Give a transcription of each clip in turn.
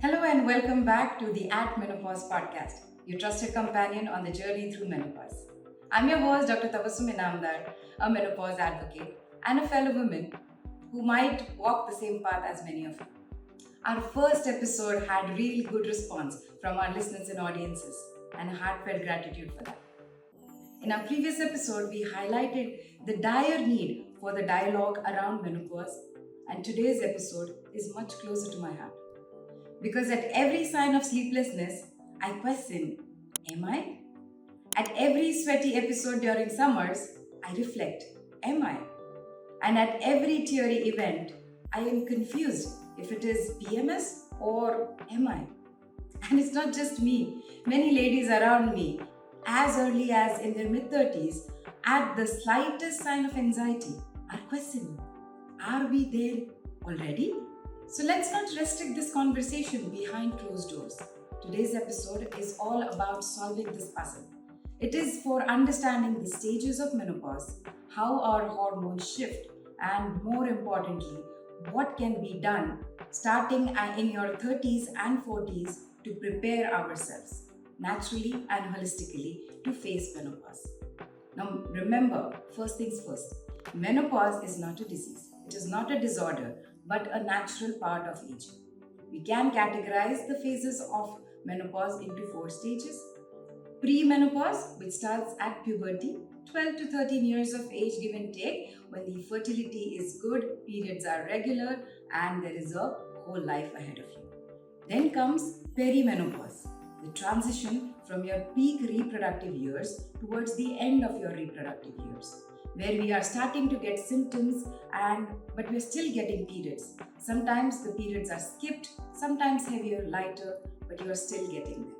Hello and welcome back to the Atmenopause podcast, your trusted companion on the journey through menopause. I'm your host, Dr. Tabassum Inamdar, a menopause advocate and a fellow woman who might walk the same path as many of you. Our first episode had really good response from our listeners and audiences, and a heartfelt gratitude for that. In our previous episode, we highlighted the dire need for the dialogue around menopause, and today's episode is much closer to my heart. Because at every sign of sleeplessness, I question, am I? At every sweaty episode during summers, I reflect, am I? And at every teary event, I am confused if it is PMS or am I? And it's not just me. Many ladies around me, as early as in their mid-30s, at the slightest sign of anxiety, are questioning, are we there already? So let's not restrict this conversation behind closed doors. Today's episode is all about solving this puzzle. It is for understanding the stages of menopause, how our hormones shift, and more importantly, what can be done starting in your 30s and 40s to prepare ourselves naturally and holistically to face menopause. Now remember, first things first, menopause is not a disease. It is not a disorder, but a natural part of aging. We can categorize the phases of menopause into 4 stages. Premenopause, which starts at puberty, 12 to 13 years of age give and take, when the fertility is good, periods are regular, and there is a whole life ahead of you. Then comes perimenopause, the transition from your peak reproductive years towards the end of your reproductive years, where we are starting to get symptoms but we're still getting periods. Sometimes the periods are skipped, sometimes heavier, lighter, but you are still getting them.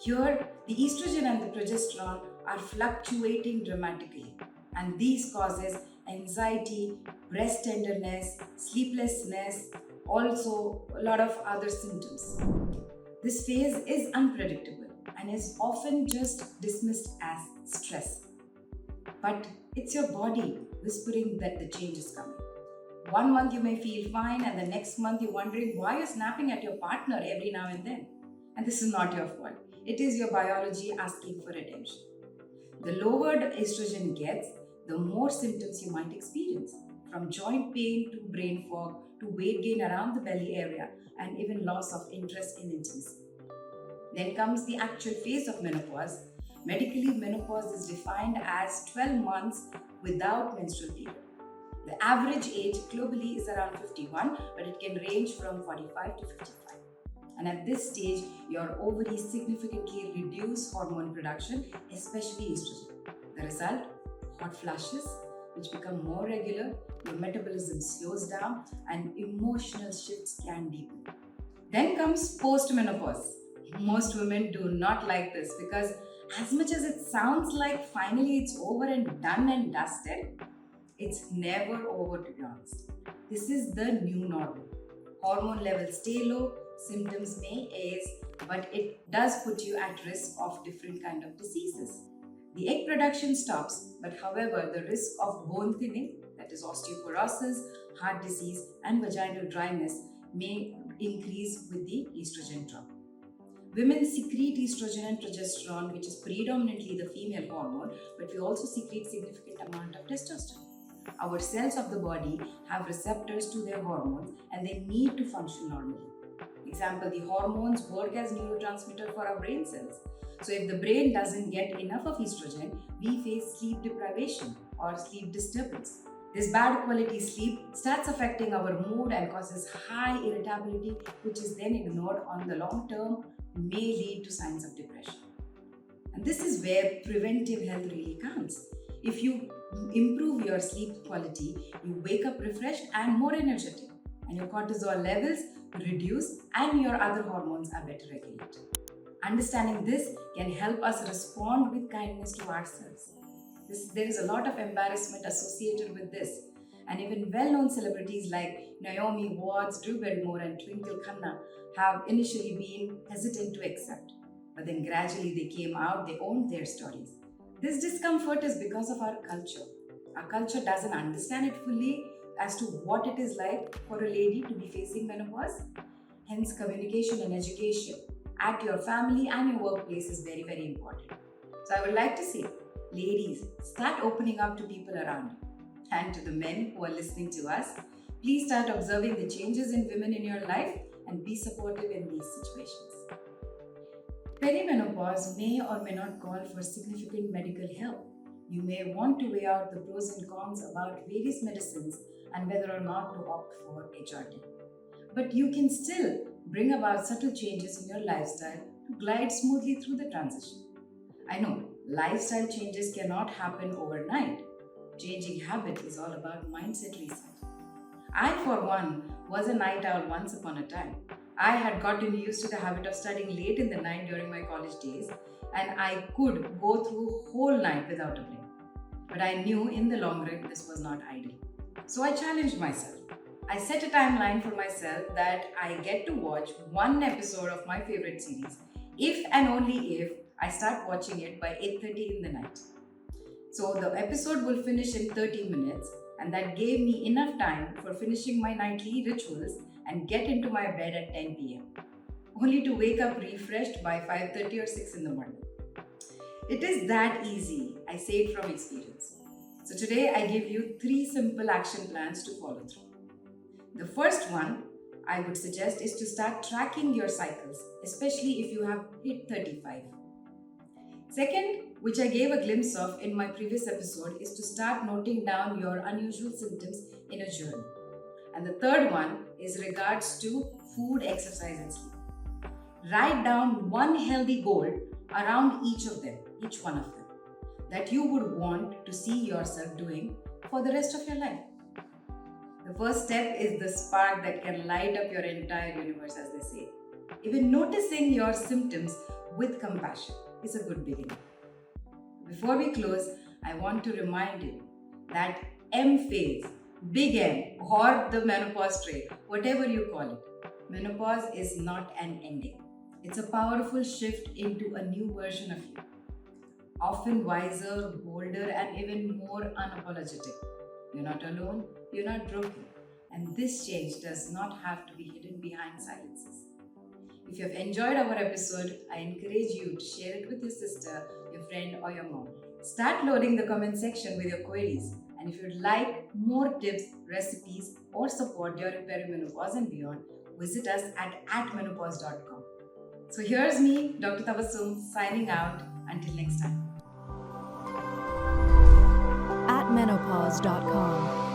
Here, the estrogen and the progesterone are fluctuating dramatically, and these causes anxiety, breast tenderness, sleeplessness, also a lot of other symptoms. This phase is unpredictable and is often just dismissed as stress. But it's your body whispering that the change is coming. One month you may feel fine, and the next month you're wondering why you're snapping at your partner every now and then. And this is not your fault. It is your biology asking for attention. The lower the estrogen gets, the more symptoms you might experience, from joint pain to brain fog to weight gain around the belly area and even loss of interest in intimacy. Then comes the actual phase of menopause. Medically, menopause is defined as 12 months without menstrual period. The average age globally is around 51, but it can range from 45 to 55. And at this stage, your ovaries significantly reduce hormone production, especially estrogen. The result? Hot flashes, which become more regular, your metabolism slows down, and emotional shifts can deepen. Then comes postmenopause. Most women do not like this because as much as it sounds like finally it's over and done and dusted, it's never over, to be honest. This is the new normal. Hormone levels stay low, symptoms may ease, but it does put you at risk of different kind of diseases. The egg production stops, but however, the risk of bone thinning, that is osteoporosis, heart disease, and vaginal dryness may increase with the estrogen drop. Women secrete estrogen and progesterone, which is predominantly the female hormone, but we also secrete significant amount of testosterone. Our cells of the body have receptors to their hormones and they need to function normally. Example, the hormones work as neurotransmitter for our brain cells. So if the brain doesn't get enough of estrogen, we face sleep deprivation or sleep disturbance. This bad quality sleep starts affecting our mood and causes high irritability, which is then ignored on the long term, may lead to signs of depression. And this is where preventive health really counts. If you improve your sleep quality, you wake up refreshed and more energetic, and your cortisol levels reduce and your other hormones are better regulated. Understanding this can help us respond with kindness to ourselves. There is a lot of embarrassment associated with this, and even well-known celebrities like Naomi Watts, Drew Barrymore, and Twinkle Khanna have initially been hesitant to accept, but then gradually they came out, they owned their stories. This discomfort is because of our culture. Our culture doesn't understand it fully as to what it is like for a lady to be facing menopause. Hence, communication and education at your family and your workplace is very, very important. So I would like to say, ladies, start opening up to people around you. And to the men who are listening to us, please start observing the changes in women in your life and be supportive in these situations. Perimenopause may or may not call for significant medical help. You may want to weigh out the pros and cons about various medicines and whether or not to opt for HRT. But you can still bring about subtle changes in your lifestyle to glide smoothly through the transition. I know lifestyle changes cannot happen overnight. Changing habit is all about mindset reset. I, for one, was a night owl once upon a time. I had gotten used to the habit of studying late in the night during my college days, and I could go through a whole night without a break. But I knew in the long run this was not ideal. So I challenged myself. I set a timeline for myself that I get to watch one episode of my favorite series, if and only if I start watching it by 8:30 in the night. So the episode will finish in 30 minutes, and that gave me enough time for finishing my nightly rituals and get into my bed at 10 p.m. only to wake up refreshed by 5:30 or 6 in the morning. It is that easy, I say it from experience. So today I give you 3 simple action plans to follow through. The first one I would suggest is to start tracking your cycles, especially if you have hit 35. Second, which I gave a glimpse of in my previous episode, is to start noting down your unusual symptoms in a journal. And the third one is regards to food, exercise, and sleep. Write down one healthy goal around each one of them, that you would want to see yourself doing for the rest of your life. The first step is the spark that can light up your entire universe, as they say. Even noticing your symptoms with compassion is a good beginning. Before we close, I want to remind you that M phase, big M, or the menopause trait, whatever you call it, menopause is not an ending. It's a powerful shift into a new version of you. Often wiser, bolder, and even more unapologetic. You're not alone, you're not broken, and this change does not have to be hidden behind silences. If you have enjoyed our episode, I encourage you to share it with your sister, your friend, or your mom. Start loading the comment section with your queries, and if you'd like more tips, recipes, or support during perimenopause and beyond, visit us at atmenopause.com. So here's me, Dr. Tabassum, signing out. Until next time. Atmenopause.com